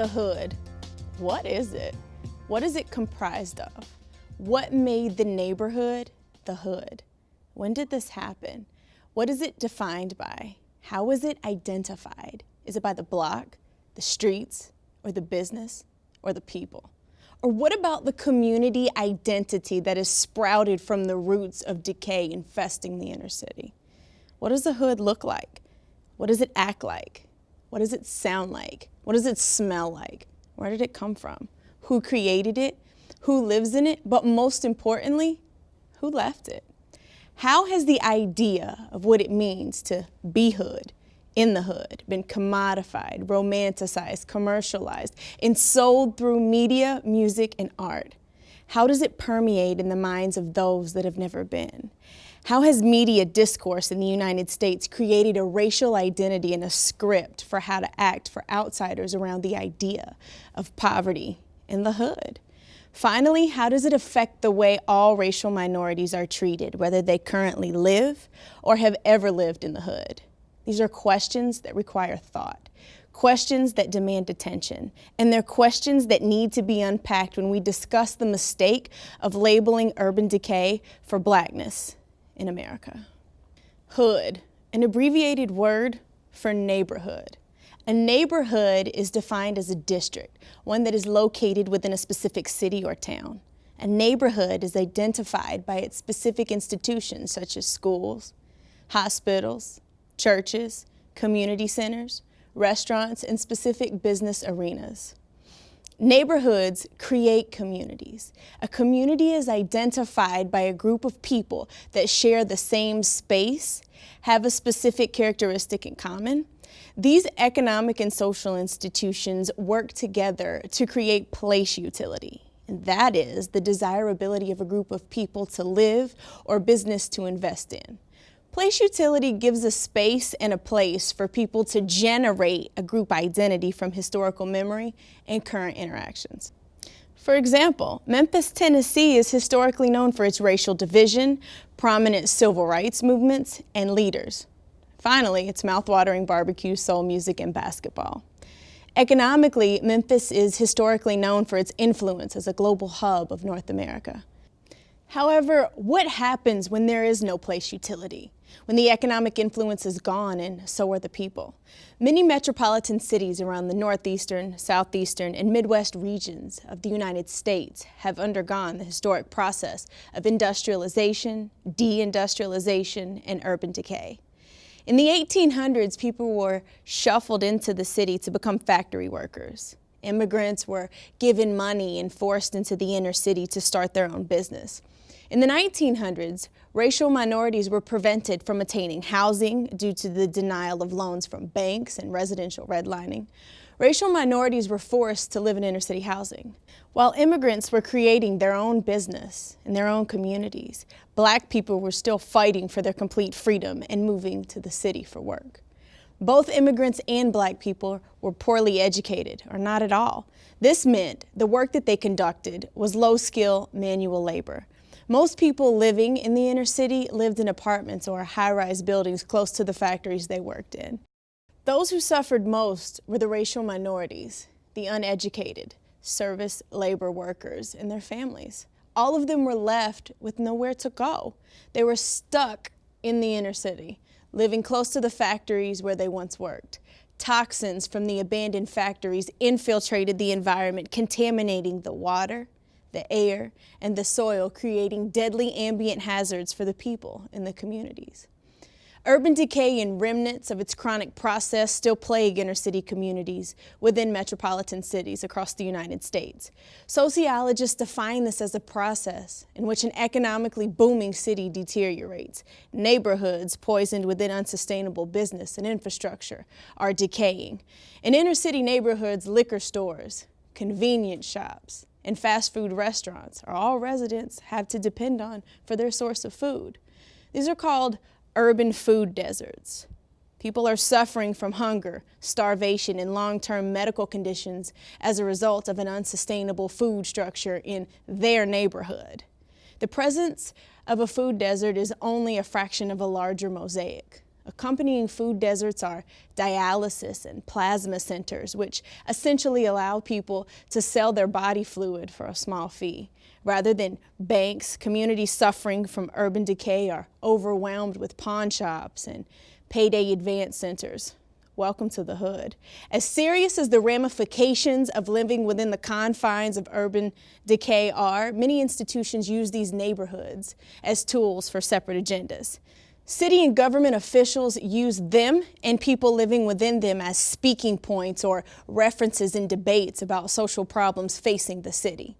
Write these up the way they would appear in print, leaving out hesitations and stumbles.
The hood. What is it? What is it comprised of? What made the neighborhood the hood? When did this happen? What is it defined by? How is it identified? Is it by the block, the streets, or the business, or the people? Or what about the community identity that is sprouted from the roots of decay infesting the inner city? What does the hood look like? What does it act like? What does it sound like? What does it smell like? Where did it come from? Who created it? Who lives in it? But most importantly, who left it? How has the idea of what it means to be hood, in the hood, been commodified, romanticized, commercialized, and sold through media, music, and art? How does it permeate in the minds of those that have never been? How has media discourse in the United States created a racial identity and a script for how to act for outsiders around the idea of poverty in the hood? Finally, how does it affect the way all racial minorities are treated, whether they currently live or have ever lived in the hood? These are questions that require thought, questions that demand attention, and they're questions that need to be unpacked when we discuss the mistake of labeling urban decay for Blackness in America. Hood, an abbreviated word for neighborhood. A neighborhood is defined as a district, one that is located within a specific city or town. A neighborhood is identified by its specific institutions such as schools, hospitals, churches, community centers, restaurants, and specific business arenas. Neighborhoods create communities. A community is identified by a group of people that share the same space, have a specific characteristic in common. These economic and social institutions work together to create place utility, and that is the desirability of a group of people to live or business to invest in. Place utility gives a space and a place for people to generate a group identity from historical memory and current interactions. For example, Memphis, Tennessee is historically known for its racial division, prominent civil rights movements, and leaders. Finally, its mouthwatering barbecue, soul music, and basketball. Economically, Memphis is historically known for its influence as a global hub of North America. However, what happens when there is no place utility? When the economic influence is gone and so are the people? Many metropolitan cities around the northeastern, southeastern, and Midwest regions of the United States have undergone the historic process of industrialization, deindustrialization, and urban decay. In the 1800s, people were shuffled into the city to become factory workers. Immigrants were given money and forced into the inner city to start their own business. In the 1900s, racial minorities were prevented from attaining housing due to the denial of loans from banks and residential redlining. Racial minorities were forced to live in inner city housing. While immigrants were creating their own business in their own communities, Black people were still fighting for their complete freedom and moving to the city for work. Both immigrants and Black people were poorly educated, or not at all. This meant the work that they conducted was low-skill manual labor. Most people living in the inner city lived in apartments or high-rise buildings close to the factories they worked in. Those who suffered most were the racial minorities, the uneducated, service labor workers, and their families. All of them were left with nowhere to go. They were stuck in the inner city, living close to the factories where they once worked. Toxins from the abandoned factories infiltrated the environment, contaminating the water, the air, and the soil, creating deadly ambient hazards for the people in the communities. Urban decay and remnants of its chronic process still plague inner city communities within metropolitan cities across the United States. Sociologists define this as a process in which an economically booming city deteriorates. Neighborhoods poisoned within unsustainable business and infrastructure are decaying. In inner city neighborhoods, liquor stores, convenience shops, and fast food restaurants are all residents have to depend on for their source of food. These are called urban food deserts. People are suffering from hunger, starvation, and long-term medical conditions as a result of an unsustainable food structure in their neighborhood. The presence of a food desert is only a fraction of a larger mosaic. Accompanying food deserts are dialysis and plasma centers, which essentially allow people to sell their body fluid for a small fee. Rather than banks, communities suffering from urban decay are overwhelmed with pawn shops and payday advance centers. Welcome to the hood. As serious as the ramifications of living within the confines of urban decay are, many institutions use these neighborhoods as tools for separate agendas. City and government officials use them and people living within them as speaking points or references in debates about social problems facing the city.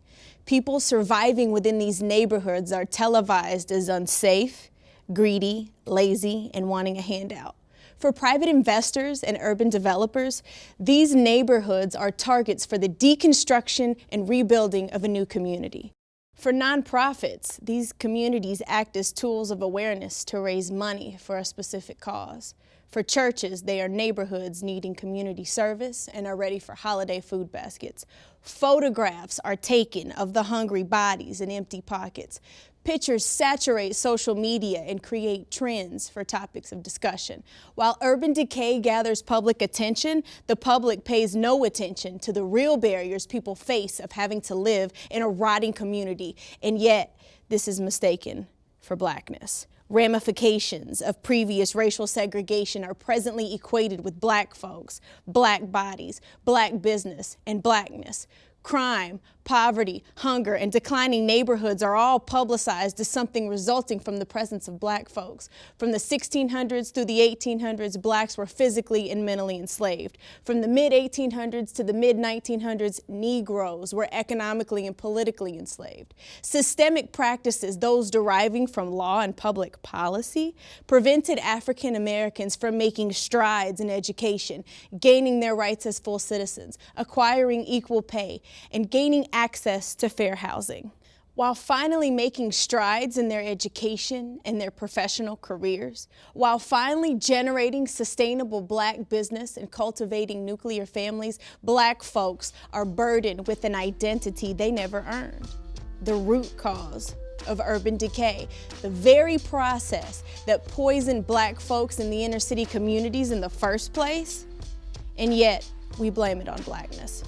People surviving within these neighborhoods are televised as unsafe, greedy, lazy, and wanting a handout. For private investors and urban developers, these neighborhoods are targets for the deconstruction and rebuilding of a new community. For nonprofits, these communities act as tools of awareness to raise money for a specific cause. For churches, they are neighborhoods needing community service and are ready for holiday food baskets. Photographs are taken of the hungry bodies and empty pockets. Pictures saturate social media and create trends for topics of discussion. While urban decay gathers public attention, the public pays no attention to the real barriers people face of having to live in a rotting community, and yet this is mistaken for Blackness. Ramifications of previous racial segregation are presently equated with Black folks, Black bodies, Black business, and Blackness. Crime, poverty, hunger, and declining neighborhoods are all publicized as something resulting from the presence of Black folks. From the 1600s through the 1800s, Blacks were physically and mentally enslaved. From the mid-1800s to the mid-1900s, Negroes were economically and politically enslaved. Systemic practices, those deriving from law and public policy, prevented African Americans from making strides in education, gaining their rights as full citizens, acquiring equal pay, and gaining access to fair housing. While finally making strides in their education and their professional careers, while finally generating sustainable Black business and cultivating nuclear families, Black folks are burdened with an identity they never earned. The root cause of urban decay, the very process that poisoned Black folks in the inner city communities in the first place, and yet we blame it on Blackness.